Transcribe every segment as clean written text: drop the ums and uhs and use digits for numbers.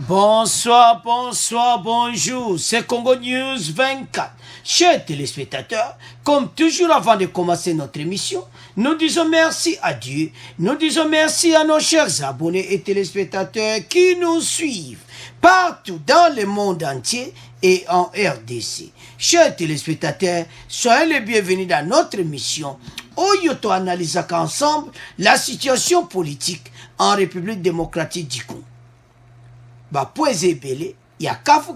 Bonsoir, bonsoir, bonjour, c'est Congo News 24. Chers téléspectateurs, comme toujours avant de commencer notre émission, nous disons merci à Dieu, nous disons merci à nos chers abonnés et téléspectateurs qui nous suivent partout dans le monde entier et en RDC. Chers téléspectateurs, soyez les bienvenus dans notre émission où nous analysons ensemble la politique en République démocratique du Congo. Poésie belé, ya kafu.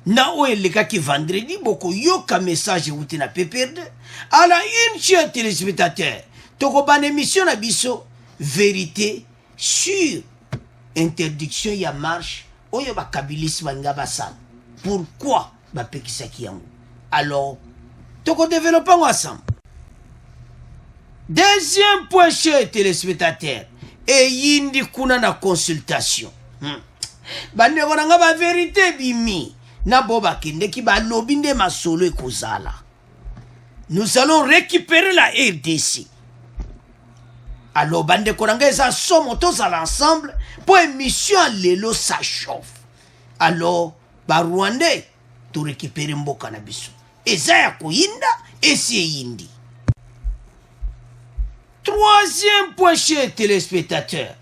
Na oeleka ki vendredi, boko yoka message outi na peperde. À la une, chers téléspectateurs, toko ban émission na biso, vérité sur interdiction ya marche, oyo ba kabilis banga basam. Pourquoi ba pekisaki yango? Alors, toko développons ensemble. Deuxième point, chers téléspectateurs, et yindi kuna na consultation. Bande konanga ba vérité bimi na boba kende ki ba lobinde masolo ekozala. Nous allons récupérer la RDC. Alors bande konanga eza somo tous à l'ensemble pour émission lelo ça chauffe. Alors ba Rwandais to récupérer mboka na biso. Eza ya koyinda esi yindi. Troisième point, chers téléspectateurs.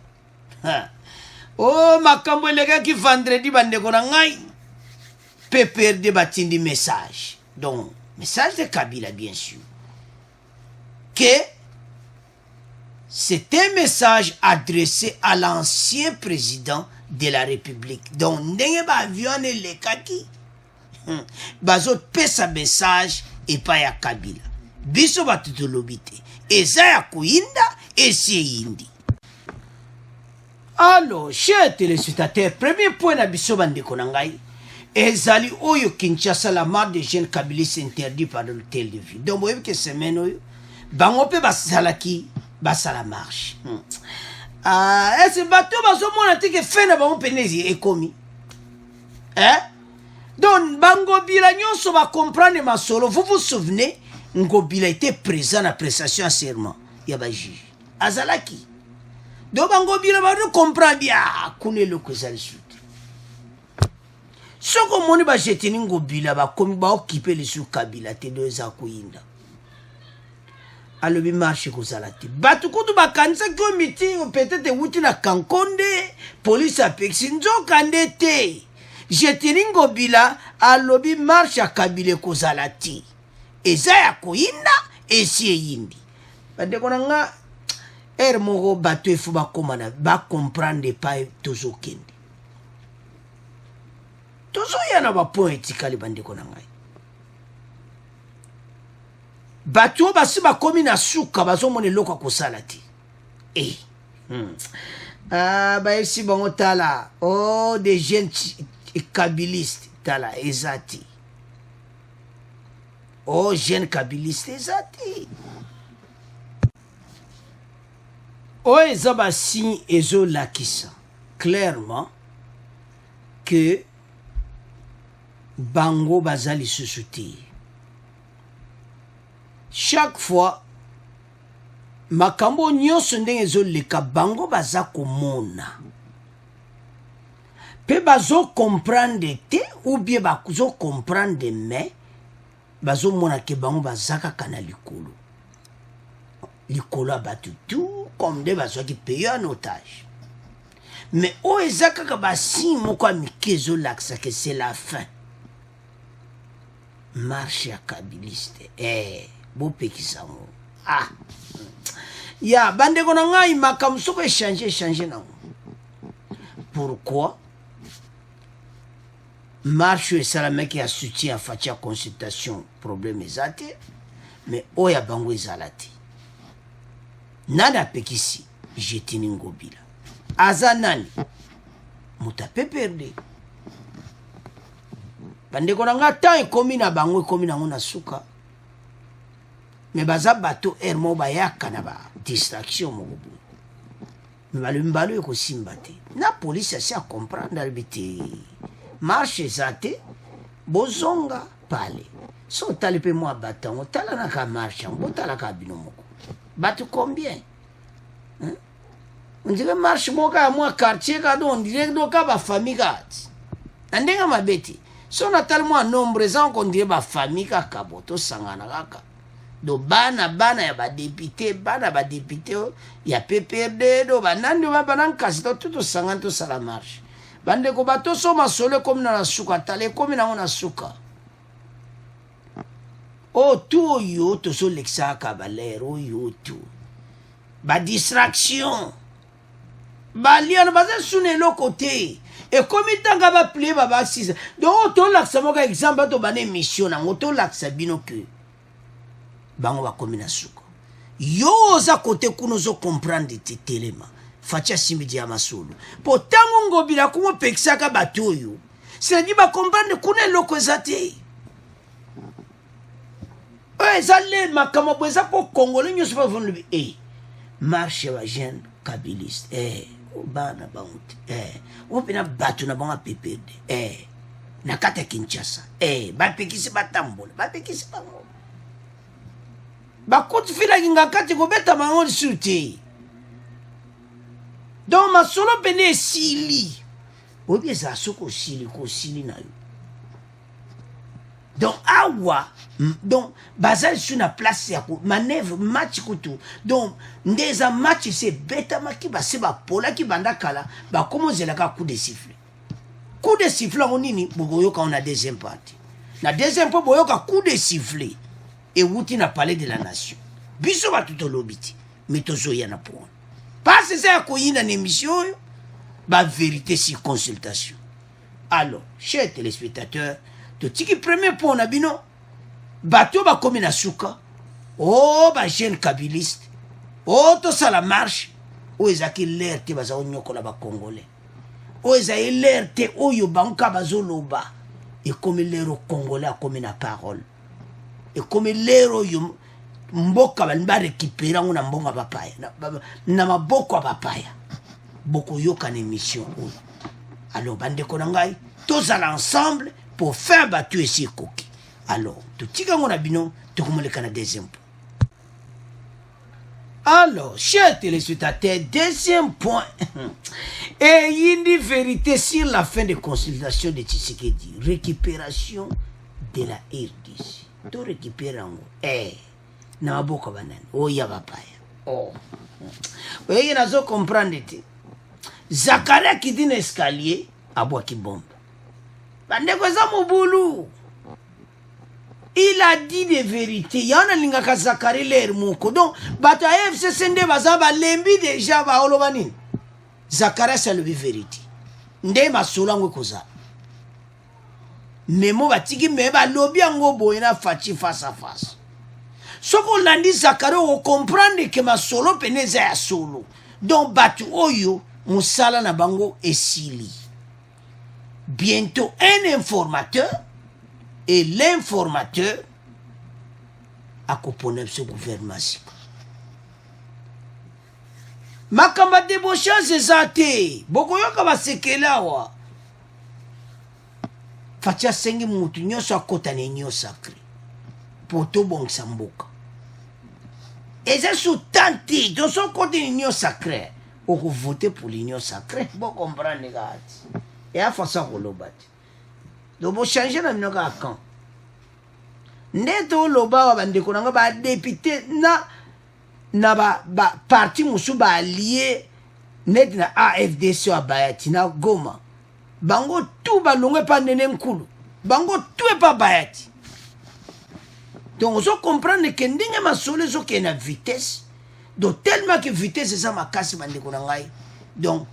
Oh, makambo lega qui vendredi bande konangai. Pépère de batindi message. Donc, message de Kabila, bien sûr. Que c'est un message adressé à l'ancien président de la République. Donc, n'ayez pas avion les kaki. Bazo pesa message et pas ya Kabila. Biso batuto lobité. Eza ya kuinda esi yindi. Alors, chers téléspectateurs, premier point na biso bandeko na ngai, ezali oyo Kinshasa la marche des jeunes Kabylistes interdit par l'hôtel de ville. Donc, boyebi ke semaine oyo, bango pe basalaki basala marche. Ese bato bazo mona te ke fe na bango penezi ekomi. Donc, bango bila nyonso ba comprendre masolo. Vous vous souvenez? Ngobila était présent à la prestation à serment. Yaba juge. Azalaki. Donc Ngobila va nous comprendre bien. Kune le kozali sud. Soko moni ba jetini Ngobila ba komi ba occuper les sous Kabila te deux akuinda. Alobi marche kozalati. Batu kutu ba kanisa ko meeting peut-être wuti na Kankonde, police a pexinzo kandete. Jetini Ngobila alobi marche a Kabila kozalati. Eza ya koyinda esi yindi. Bande konanga moko bato efu bakomana ba comprendre pas toujours kende. Toujours yana ba point etikali bande konanga. Bato basi bakomi na suka bazomona eloko kosala te. Ba esi bango tala. Oh, des jeunes kabylistes tala ezati. Oh, jeune Kabylistes, ezati. Oh, ezaba signe ezo lakisa. Clairement, que bango bazali susuti. Chaque fois, makambo nyonso ndenge ezo leka bango baza komona. Pe bazo comprendre te ou bien bazo comprendre mais bazo mona ke bango bazaka kana likolo. Likolo abatu tout comme de bazo ki paye en otage. Mais o ezaka ka basi moko amikezo laksa que c'est la fin. Marche ya Kabylistes. Bo pekisango. Ya bande kona ngai makamso ko changer nango. Pourquoi? Marche et salame qui a soutien à fatia consultation problème ezate mais oya bango ezalati nada pekisi jetini Ngobila azanani muta peperde bande konanga ta ekomi na bango ekomi na ngona suka mais baza bato mo bayaka na ba distraction moko mais mbalo ko simbate na police a comprendre albité marche zate bozonga pale so talipe moi batango tala na ka marche botala ka bino moko batu combien On dirait marche moka moi quartier kado on dirait do ka ba famille kat. Ndenga mabeti. So na tellement nombreux qu'on dirait ba famille ka kaboto sangana kaka. Do bana ya ba député ya PPRD do banandi ba banan kasito tout sangana to sala marche. Bande ko bato so masole comme na suka tale comme na ona suka. Oh tout yo to so lexa kabalero yo tout. Ba distraction. Ba liana baza sune lo côté. Et comme il tanga ba plier ba 6. Donc to laksa moka exemple to bane mission na ngoto laksa bino que bango ba komina suka. Yo za côté kuno zo comprendre te telema. Facha simidi ya masolo. Po tango ngobila kumo peksaka bato yo. C'est-à-dire ba comprendre kuna loko ezate. Ezale makama bweza po congolais nyo sopa vonu bi marche wa jeune kabiliste obana banguti opena batu na banga PPD na kata Kinshasa ba pekisi batambola ba pekisi bango ba kuti fila kinga kati ko beta mango suti donc ma solo pene sili obieza soko sili ko sili na yo. Donc awa donc bazal sur la place ya ko manœuvre match kutu donc ndeza match c'est beta maki ba se ba pola ki banda kala ba komozela ka coup de sifflet on nini boyo ka on a deuxième partie na deuxième fois boyo ka coup de sifflet et wuti na palais de la nation biso ba tout lobiti mais tozo ya na point pas c'est ça ko yina émission ba vérité sur consultation. Alors chers téléspectateurs tiki premier point na bino bato ba komi na suka ba jeune kabiliste to sala marche ezaki l'air te baza onyoko na ba congolais ezaki l'air te oyo banka bazoloba ekomi lero congolais akomi na parole ekomi lero yo mboka ba récupérer ngo na mbonga bapaya na maboko bapaya boko yoka na émission oyo. Alors bande ko na ngai tozala ensemble pour faire battre ici koki. Alors, tout ce qu'on a bino, tout comme le Canada deuxième point. Alors, chers téléspectateurs, deuxième point. Et il y a une vérité sur la fin de consultation de Tshisekedi. Récupération de la RDC. Tout récupérer en na maboko banane. Ya papaya. Vous avez comprendre. Zakaria qui dit escalier, aboua qui bombe. Il a dit des vérités. Il y a un linga Zakari l'air moko. Donc, bata FCCND bazaba lembi déjà ba olobani. Zakari c'est le vérité. Nde masolango koza. Memo batiki meba lobi ango boyena fachi face à face. Soko landi Zakari o comprendre que masolo peneza ya solo. Donc batu oyo musala na bango esili. Bientôt un informateur et l'informateur a componé ce gouvernement. Makamba débauchage zate bokoyoka basekela wa fatia sengi mutu nyoso akota ne nyo sacré poto bongisa mboka eza sous tanti dans son côté nyo sacré on voter pour l'union sacrée bon comprendre gati et à façon kolobati donc bo changer na minoka quand neto loba wa bande konanga ba député na ba parti musu ba allié net na AFDC wa bayati na Goma bango tout ba longwe pa nene nkulu bango tout e pa bayati donc on comprendre que ndinga masole zo ke na vitesse donc tellement que vitesse ça makasi bande konanga donc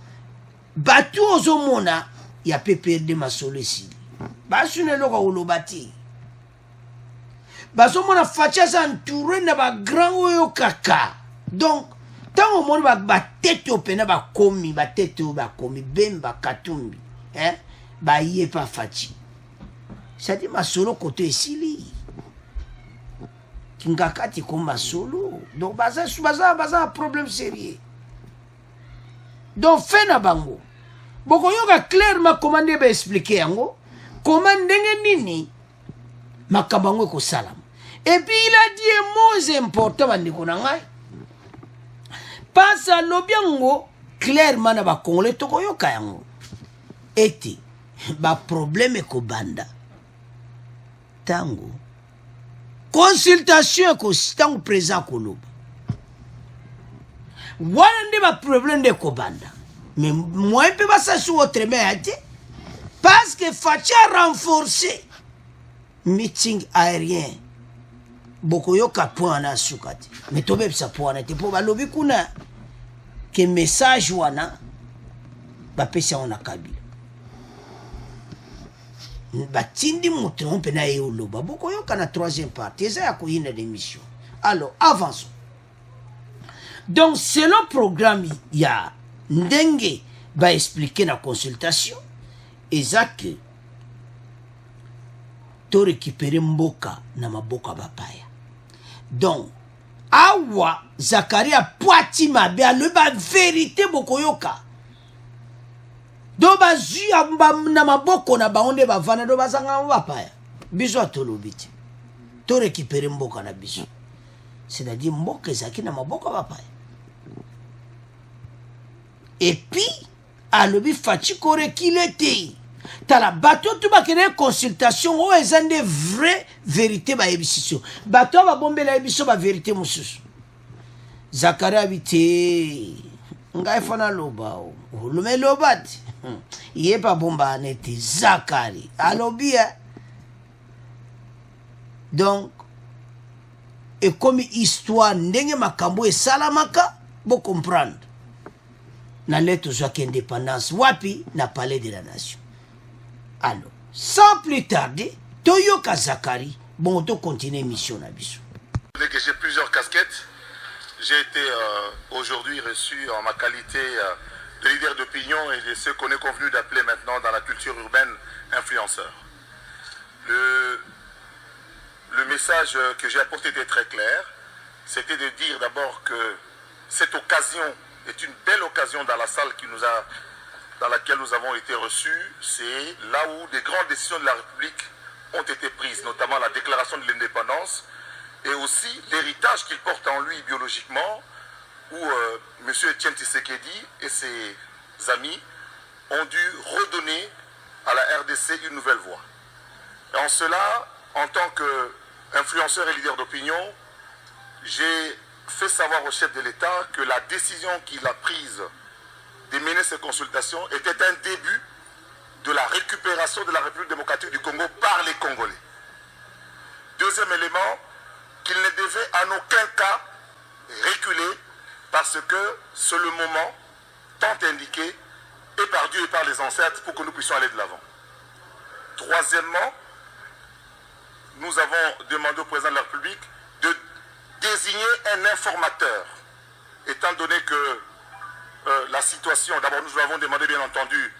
batu ozo mona ya PPRD masole ici basune loka ulobati baso mona facha sa entouré na ba grand oyo kaka donc tant au monde ba tête opena ba komi bemba katumbi ba yé pas fachi ça dit masolo côté ici kingakati ko masolo donc baza problème sérieux donc fait na bango boko yoka clairement comment ba expliquer yango comment ndenge nini makabango ko salam. Et puis il a dit un mot important bandiko na ngai. Pas à lobiango clairement na bakongole tokoyoka yango ete baproblème ekobanda tango consultation tango président koloba wana nde baproblème nde ekobanda mais moi mpe basasi autrement ate parce que faci renforcer meeting aérien bokoyoka point wana suka te mais tobebisa point wana te mpo balobi kuna ke message wana bapesi yango na Kabila batindi moto nango mpe na ye oloba bokoyoka na troisième partie eza ya koyina d'émission. Alors avançons. Donc selon programme ya ndenge baexplike na consultation eza ke to récupérer mboka na maboka bapaya. Donc awa Zakaria poati mabe alobi ba vérité bokoyoka do bazwi na maboko na bango nde bavanda do bazanga bapaya biso atolobi te to récupérer mboka na biso, c'est-à-dire mboka ezalaki na maboko bapaya. Et puis alobi faci korekile te tala bato tu bakene consultation o eza nde vraie vérité bayebisiso bato babombela yebiso ba vérité mosusu. Zakaria bite ngai fana loba olume loba te ye pa bomba neti Zakari alobi. Donc et comme histoire ndenge makambo esalamaka bo comprendre na lettre zwaki indépendance wapi na palais de la nation. Alors sans plus tarder toyoka Zakari bon to continuer mission na biso. J'ai plusieurs casquettes. J'ai été aujourd'hui reçu en ma qualité de leader d'opinion et de ce qu'on est convenu d'appeler maintenant dans la culture urbaine influenceur. Le message que j'ai apporté était très clair. C'était de dire d'abord que cette occasion est une belle occasion dans la salle dans laquelle nous avons été reçus. C'est là où des grandes décisions de la République ont été prises, notamment la déclaration de l'indépendance et aussi l'héritage qu'il porte en lui biologiquement, où M. Etienne Tshisekedi et ses amis ont dû redonner à la RDC une nouvelle voie. Et en cela, en tant qu'influenceur et leader d'opinion, j'ai fait savoir au chef de l'État que la décision qu'il a prise de mener ces consultations était un début de la récupération de la République démocratique du Congo par les Congolais. Deuxième élément, qu'il ne devait en aucun cas reculer parce que c'est le moment tant indiqué et par Dieu et par les ancêtres pour que nous puissions aller de l'avant. Troisièmement, nous avons demandé au président de la République de désigner un informateur, étant donné que la situation, d'abord nous avons demandé bien entendu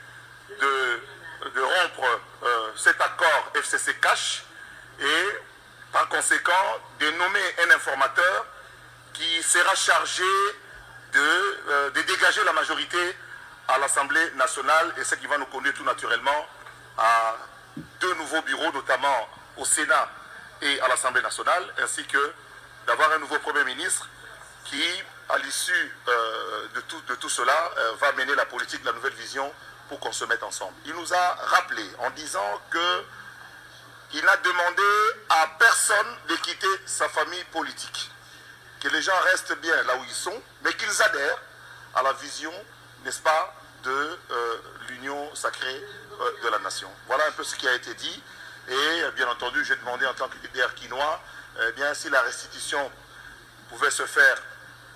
de rompre cet accord FCC cash et par conséquent de nommer un informateur qui sera chargé de dégager la majorité à l'Assemblée nationale et ce qui va nous conduire tout naturellement à deux nouveaux bureaux, notamment au Sénat et à l'Assemblée nationale, ainsi que d'avoir un nouveau Premier ministre qui, à l'issue de tout cela, va mener la politique, la nouvelle vision pour qu'on se mette ensemble. Il nous a rappelé en disant qu'il n'a demandé à personne de quitter sa famille politique, que les gens restent bien là où ils sont, mais qu'ils adhèrent à la vision, n'est-ce pas, de l'union sacrée de la nation. Voilà un peu ce qui a été dit. Et bien entendu, j'ai demandé en tant que leader quinois, bien si la restitution pouvait se faire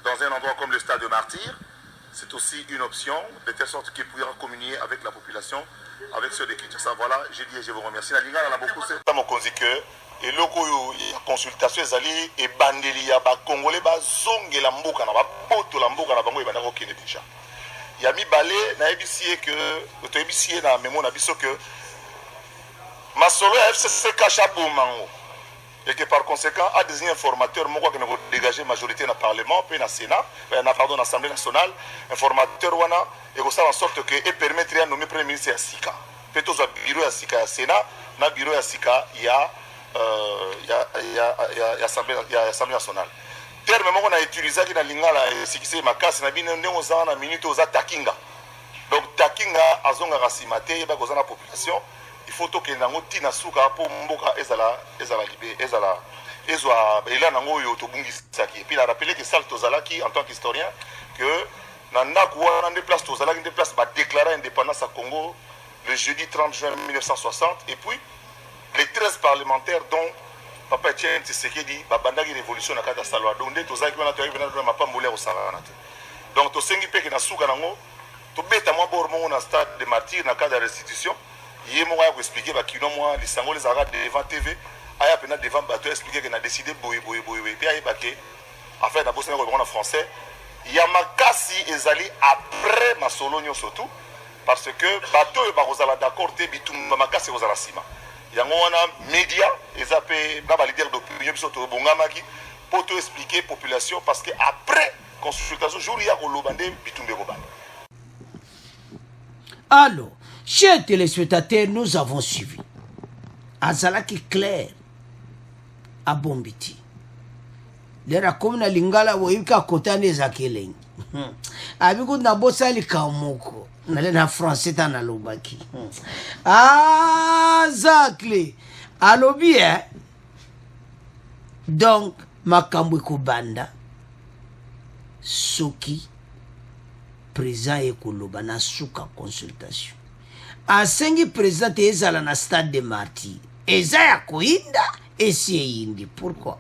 dans un endroit comme le stade de Martyrs, c'est aussi une option, de telle sorte qu'il pourra communier avec la population, avec ceux de Kinshasa. Voilà, j'ai dit et je vous remercie. La Liga, on a beaucoup c'est mon que et loko ya consultation ezali et bandeli ya ba congolais ba zonge la mboka na ba poto la mboka na bango e bandako kene déjà. Ya mi balé na ebisié que to ebisié na memo na biso que masolo ya FCC cacha bomango et que par conséquent a désigné un formateur moko qui va dégager majorité dans le parlement puis dans le Sénat pardon dans l'Assemblée nationale un formateur wana et que ça en sorte que et permettre de nommer premier ministre à Sika peut-être au bureau à Sika à Sénat na bureau à Sika il y a Assemblée nationale terme moko na utilisé na lingala esikise makasi na bino ndenge oza na minute oza takinga. Donc takinga azonga rasimate ba kozana population il faut tokende nango tina suka po mboka ezala libé ezala ezwa ela nango yo tobungisaki. Et puis la rappeler que ça tozalaki en tant qu'historien que nanda kuwana des places tozalaki des places ba déclarer indépendance à Congo le jeudi 30 juin 1960 et puis les 13 parlementaires dont Papa Etienne Tshisekedi babandaki révolution na kata Salvador nde tozalaki wana toyaki na mapambole au salana te. Donc tosengi peke na suka nango tobeta mwa bor mongo na stade de martyr na cadre de restitution yé moko ya ko expliquer ba kino mwa lisango les arabes devant TV aya pena devant bateau expliquer que na décidé boye puis aya baké en fait na bosana ko en français ya makasi ezali après masolonyo surtout parce que bateau ba kozala d'accord te bitumba makasi kozala sima yango wana média ezapé ba ba leader d'opinion biso to bongamaki pour tout expliquer population parce que après consultation jour ya ko lobande bitumbe ko bande. Alors, chers téléspectateurs, nous avons suivi. Azalaki clair à Bombiti. Les racontes na lingala wo yika kotane zakeleng. Abiku na bosali kamoko. Na français ta na lobaki. Ah, zakle. Alobi donc makambo kubanda soki président ekoloba na suka consultation asengi président ezala na stade de martyr eza ya koinda esi eyindi. Pourquoi?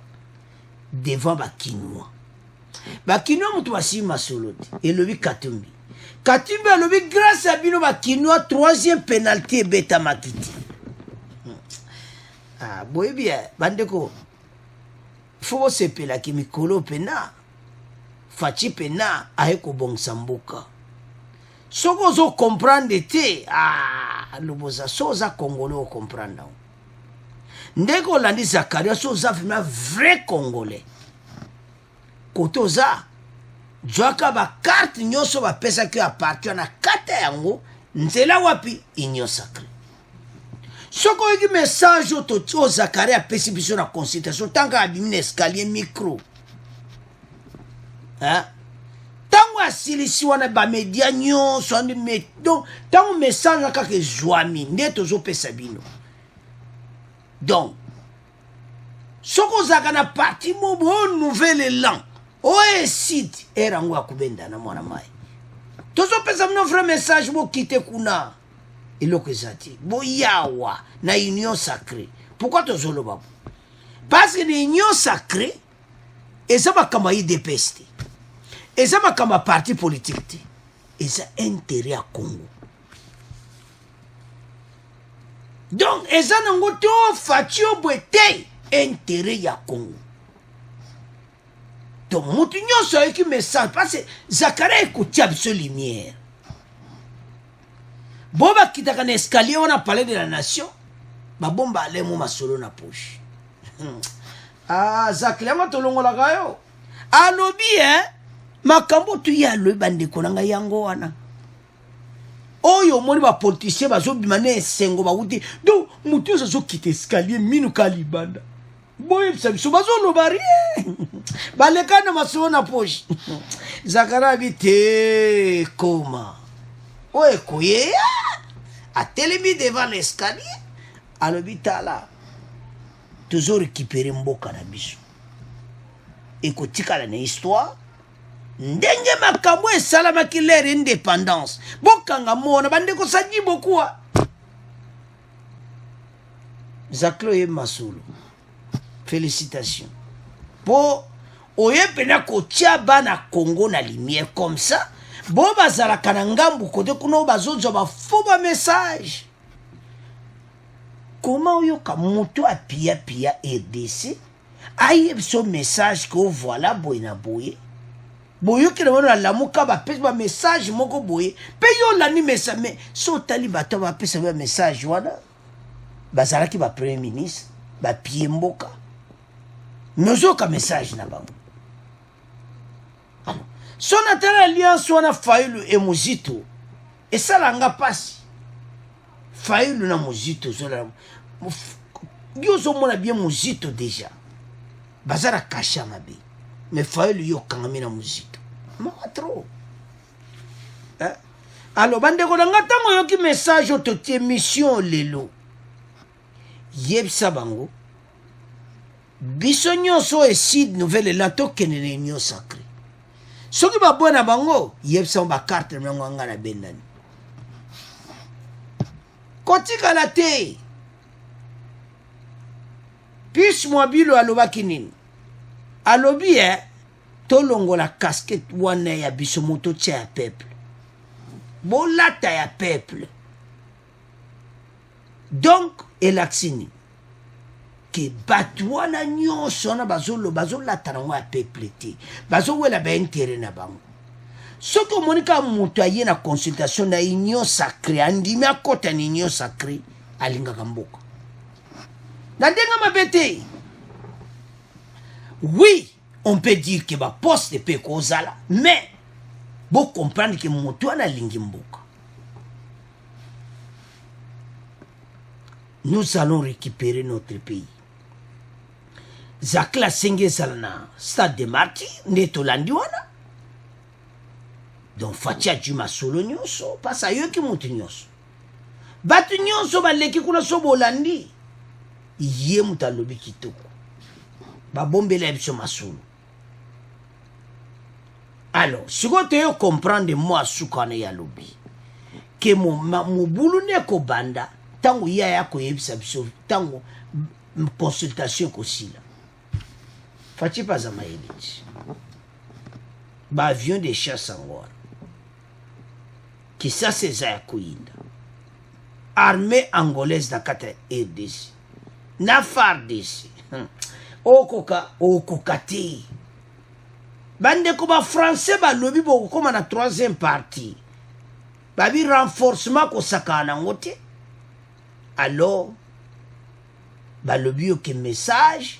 Devant bakinois mutu basima solo te elobi Katumbi alobi grâce à bino bakinois troisième penalty ebeta makiti. Boye bien bandeko fo bosepelaki mikolo pena faci pena aye kobongisa mboka soko ozo comprendre te loboza so oza congolais o comprendre ndenge olandi Zakaria so oza vraiment vrai congolais kote oza zwaka bakarte nyonso bapesaki apartient na kata yango nzela wapi union sacrée. Soko oyeki message oyo Zakaria apesi biso na consultation tanga abimi na escalier micro tango asilisi wana bamedia nyonso donc tango message na kaka ezwami nde tozopesa bino. Donc soko ozalaka na parti mobo o nouvel élan oeside erango akubenda na mwana mai tozopesa bino vrai message bokite kuna eloko eza te boyawa na union sacrée. Pourquoi tozoloba? Parce que na union sacrée eza makambo ya UDPS te eza makambo ya parti politique te eza intérêt ya Congo. Donc eza nango te ofaci obwe te intérêt ya Congo. Donc mutu nyonso ayeki message parce que Zakaria ekotia biso lumière bo bakitaka na escalier wana palais de la nation babomba alemo masolo na poche. Zakaria matolongolaka yo alobi makambo tu ya alobi bandeko na ngai yango wana oyo omoni bapoliticien bazobima na esengo bauti donc mutu oyo azokita escalier minuka libanda boyebisa biso bazoloba rien baleka na masolo na poche. Zakaria abi te koma oyo ekoyeya atelemi devant l'escalier alobi tala tozo récupérer mboka na biso ekotikala na histoire ndenge makambo esalamaki lere indépendance bokanga mona bandeko sangi bokuwa. Zakaria Masolo félicitations po oye pena kotia bana Congo na lumière comme ça bo bazalaka na ngambu kote kuna bazozwa bafo ba message. Comment oyoka moto apia RDC aye so message ko voilà boye na boye boyoki na wana lamuka bapesa ba message moko boye pe yo lani message mais so tali bato bapesa ba message wana bazalaki ba premier ministre ba pie mboka nozoka message na bango. Son atteint alliance wana Fayulu et Muzito et ça langa passe Fayulu na Muzito zola yozo mona bien Muzito déjà bazara kasha mabe mais Fayulu yo kangami na musique maka trop alors bandeko na nga ntango oyoki message oyo totie mission lelo yebisa bango biso nyonso eside nouvelle ela tokende na union sacré soki baboya na bango yebisa bango bakarte nango anga na bendani kotikala te Pius Mwabilo alobaki nini alobi tolongola casquette wana ya biso moto tia ya peuple bolata ya peuple donc elaksini ke bato wana nyonso wana bazolata nango ya peuple te bazowela baintere na bango soki omoni ka moto aye na consultation na union sacré andimi akota na union sacré alingaka mboka na ndenge mabe te oui on peut dire que ba poste pe kozala mais bon comprendre que moto wana alingi mboka nous allons récupérer notre pays zakla senge salana stade de martyr nde tolandi wana donc fatia juma solo nyonso pasa yoki moto nyonso bato nyonso baleki kuna so bolandi ye moto alobi kitoko babombela biso masolo alors sikoyo toyo comprendre moi sukana ya lobi ke mobulu ne kobanda ntango ye aya koyebisa biso ntango consultation kosila faci paza mayele ti baavion de chasse yango wana kisasa eza ya koyinda armée angolaise na kati ya rdc na fardc okoka te bandeko bafrançais balobi bokokóma na 3e partie babi renforcement kosakana nango te alors balobi yoke message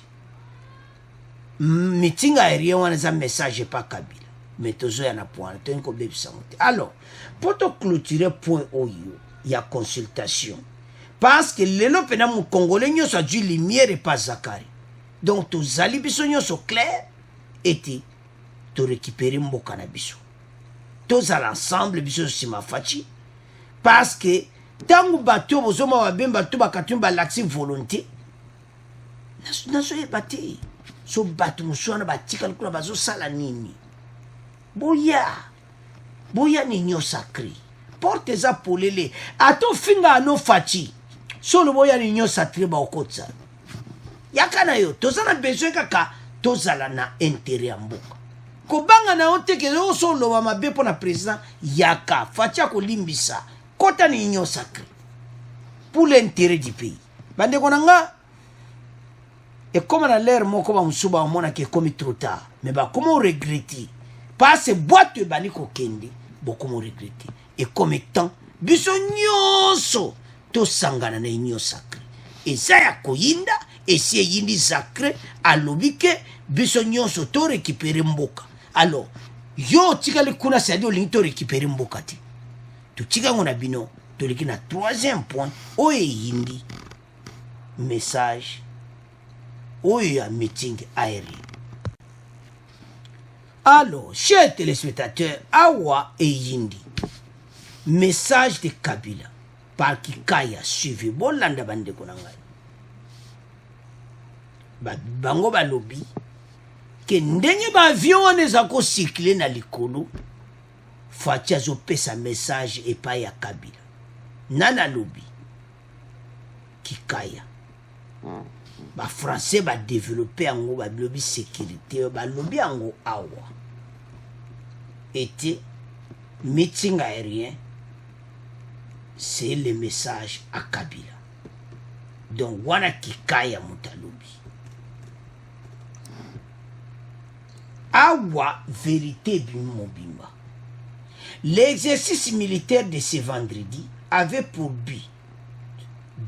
meeting aérien wana eza message epa kabila mais tozoya na point toyini kobebisango te alors mpo toclôturer point oyo ya consultation parce que lelo mpena mokongole nyonso azwi lumière epa zakari donc tozali biso nyonso clair ete torécupérer mboka na biso tozala ensemble biso nsima faci parce que ntango bato bozoma babe bato bakatumi balaxi volonté nazoyeba te so bato mosu wana batikali kuna bazosala nini boya ni union sacré porte eza polele ata ofinga ano faci solo boya ni union sacré baokotisa yaka na yo toza na besoin kaka tozala na intérêt ya mboka kobanga na yo teke oso oloba mabe mpo na président yaka faci akolimbisa kota ni union sacré pour l'intérêt du pays bandeko na nga ekoma na lere moko bamosusu baomonaka ekomi trop tard mais bakoma oregrete parce bwato ebali kokende bokoma oregrete ekomi temps biso nyonso tosangana na union sacré eza ya koyinda esi eyindi sacré alobi ke biso nyonso torécupere mboka alors yo otikali kuna sadi olingi torécupere mboka te totikango na bino toleki na 3e point oyo eyindi message oyo ya meeting aérien. Alors, chers téléspectateurs, awa eyindi message de Kabila par Kikaya suivi bolanda bandeko na ngai bango balobi ke ndenge baavion wana eza kosikle na likolo faci azopesa message epai ya Kabila nani alobi Kikaya bafrançais badéveloppe yango balobi sécurité balobi yango awa ete meeting aérien c'est le message à Kabila donc wana Kikaya moto alobi awa vérité mobimba. L'exercice militaire de ce vendredi avait pour but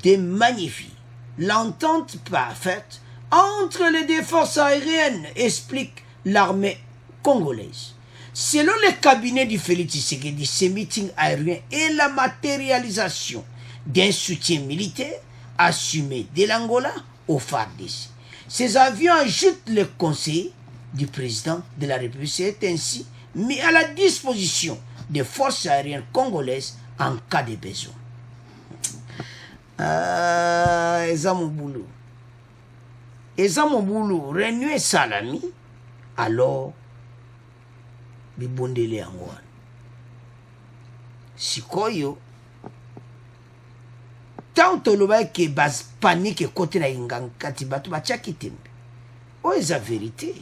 de magnifier l'entente parfaite entre les deux forces aériennes, explique l'armée congolaise. Selon le cabinet du Félix Tshisekedi, ce meeting aérien est la matérialisation d'un soutien militaire assumé de l'Angola au FARDC. Ces avions, ajoutent le conseil, du président de la République. C'est ainsi mis à la disposition des forces aériennes congolaises en cas de besoin. Eza mon boulot. Renouer salami, alors, bibondele angwan. Sikoyo, tant toloba ke bas panique côté na ingangati batu bachaki tembe. O eza vérité.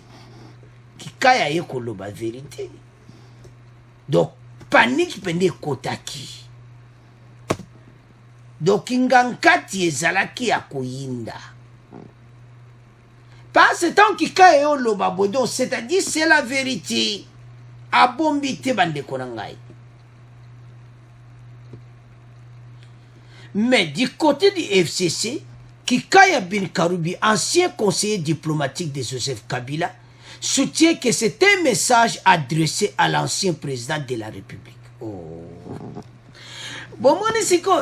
Kikaya ye koloba vérité. Donc, panique pende kotaki. Donc, ingangati ezalaki ya koyinda. Parce que tant kikaya yo loba bodo, c'est-à-dire c'est la vérité. Abombi te bande konangai. Mais du côté du FCC, Kikaya Bin Karoubi, ancien conseiller diplomatique de Joseph Kabila, soutient que c'est un message adressé à l'ancien président de la République. Oh. Bon, mon isiko,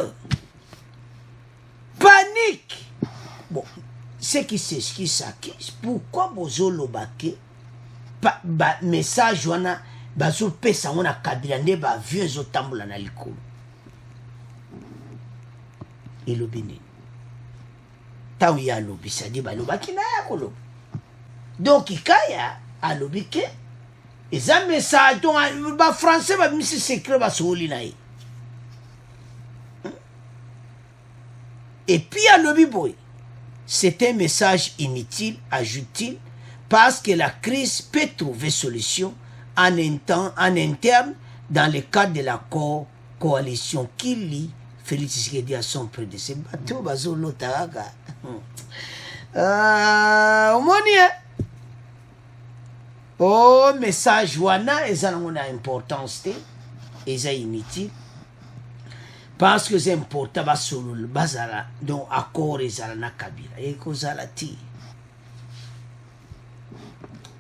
panique. Bon, ce qui s'excuse, pourquoi bozo lobake, message wana, bazo pesa wana Kabila ne ba vieux zo tambula na likolo. Et le Bénin. Tant il y a lobby, ça dit, bah, lobby qui n'a pas lobby. Donc, il y a lobby qui et ça, mais ça, donc, bah, français, bah, monsieur secret, bah, souli naï. Et puis, il y a lobby boy. C'est un message inutile, ajoute-t-il, parce que la crise peut trouver solution en interne dans le cadre de l'accord coalition qui lie Félix Tshisekedi à son prédécesseur. Bateau bazo lotaga. Omonia. Oh, message wana eza ngona importance te, eza inutile. Parce que c'est important basolo bazala donc accord ezala na Kabila. Et kozala ti.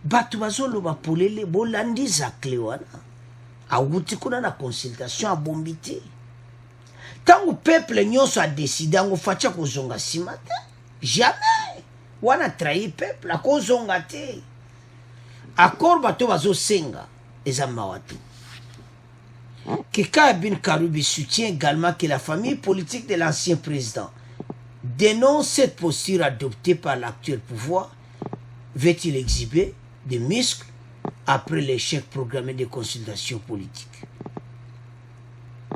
Bato bazolo ba polele bolandi za klewana. Awuti kuna na consultation a bombité. Tant le peuple nyonso a décidé ngo facha kozonga simate, jamais. Wana trahi peuple a kozonga te. Accord bato bazo senga eza mawatu. Kikaya Bin Karoubi soutient également que la famille politique de l'ancien président dénonce cette posture adoptée par l'actuel pouvoir. Veut-il exhiber des muscles après l'échec programmé des consultations politiques?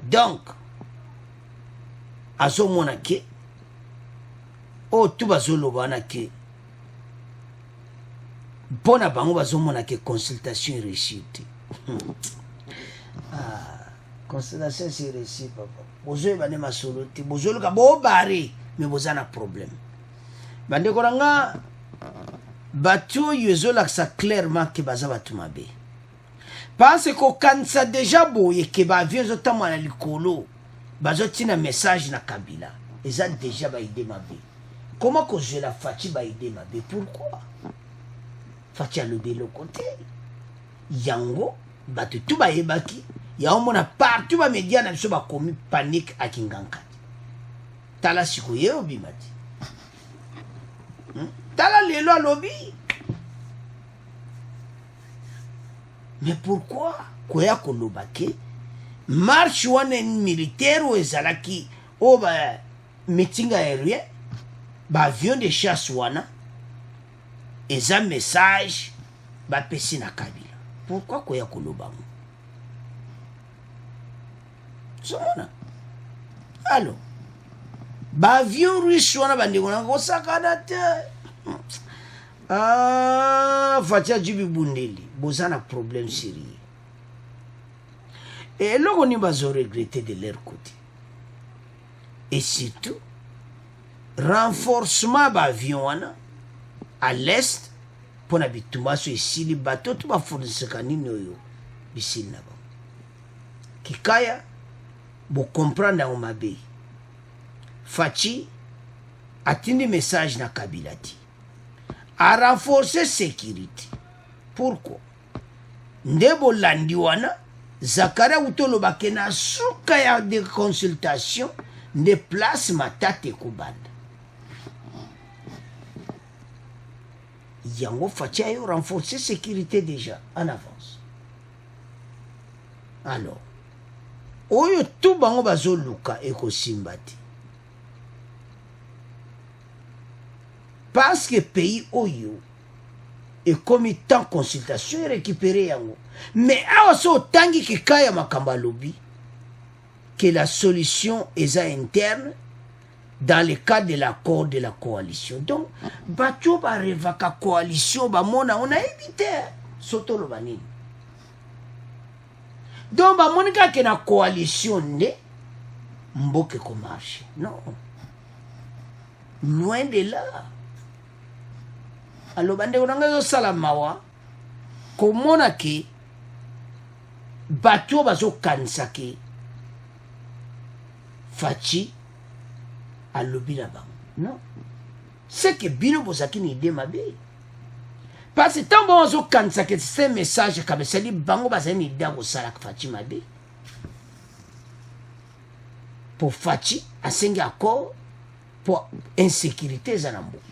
Donc, azo monake o tu bazolo banake bona bango bazo monake consultation réussite. Consultation c'est réussi papa bozo bane masoloti bozolo ka bo bari mais bozana problème bande koranga batu yezola ça clairement que baza batu mabe parce que quand ça déjà boye que ba vient zotamana likolo bazotina message na Kabila eza déjà ba idée mabe. Comment que je la fachi ba idée mabe? Pourquoi fachi le de l'autre côté yango batu tout ba yebaki ya omona partout ba média na biso ba komi panique à Kinganka tala siko yeo bimati tala lelo lobby. Mais pourquoi koya kolobake marche wana militaire ou ezalaki o ba meeting aérien ba avion de chasse wana eza message ba pesi na Kabila? Pourquoi koya kolobango? Somona allo ba avion russe wana bandeko na kosakana te. Fatia Djibi Bundeli bozana problème sérieux. Et là, on va regretter de leur côté. Et surtout, renforcement d'avion à l'est, pour habiter ici, les bateaux, tout va fournir kanino ici là-bas. Kikaya, vous comprenez à Omabe. Fachi, a tenu message na Kabilati. A renforcer sécurité. Pourquoi? Ndebo landiwana, Zakaria Utolo Bakena Soukaya de consultation ne place Matate Koubanda. yango faci ayo renforcer sécurité déjà en avance. Alors oyo tout bango bazoluka ekosimba te, parce que pays oyo ekomi tant consultation et récupérer yango. Mais awa so otangi kikaya makambo alobi que la solution est interne dans le cadre de l'accord de la coalition. Donc bato barevaka coalition bamona on a évité soto loba nini. Donc bamoni kaka na coalition nde mboke ko marche. Non, loin de là. Alors bande onanga zo sala mawa komona ke bato bazo kanisa ke faci alobi na bango. Non, c'est que bino bozaki ni idée mabe, parce que tant bon bazo kanisa ke ce message kabesali bango bazali ni idée kosala faci mabe pour faci asengi accord pour insécurité eza na mboka.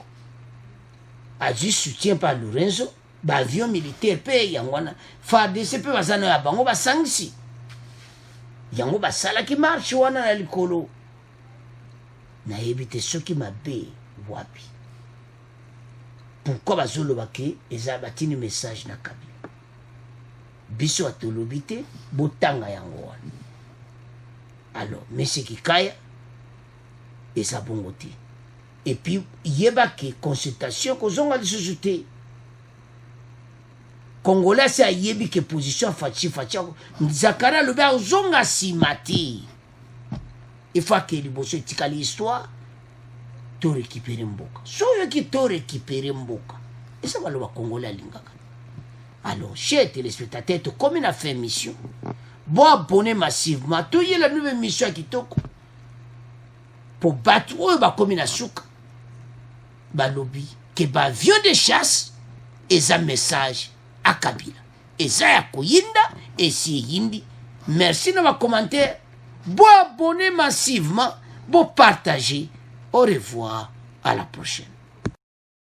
Aji soutien par Lorenzo, avion militaire pe yangwana FARDC pe bazana ya bango basangisi yango basala ki marche wana na likolo na yebite soki mabe wapi. Pourquoi bazoloba ke eza batini message na Kabila biso atolobi te botanga yango wana. Alors monsieur Kikaya eza bongo te. Et puis, il y a des consultations qu'on a des Congolais, c'est une position Faci. Zakara le ber zonga simati. Il faut que les bosses tika l'histoire, tout récupérer mboka. Soit qui tout récupérer mboka. Et ça va le Congolais lingaka. Alors, chers téléspectateurs, comme il a fait mission, bon abonner massivement, tout y est la nouvelle mission qui toko. Pour battre ba commune souka. Balobi que ba avion de chasse et un message à Kabila et ça ya koyinda et si yindi. Merci de vos commentaires, bon abonner massivement, bon partager. Au revoir, à la prochaine.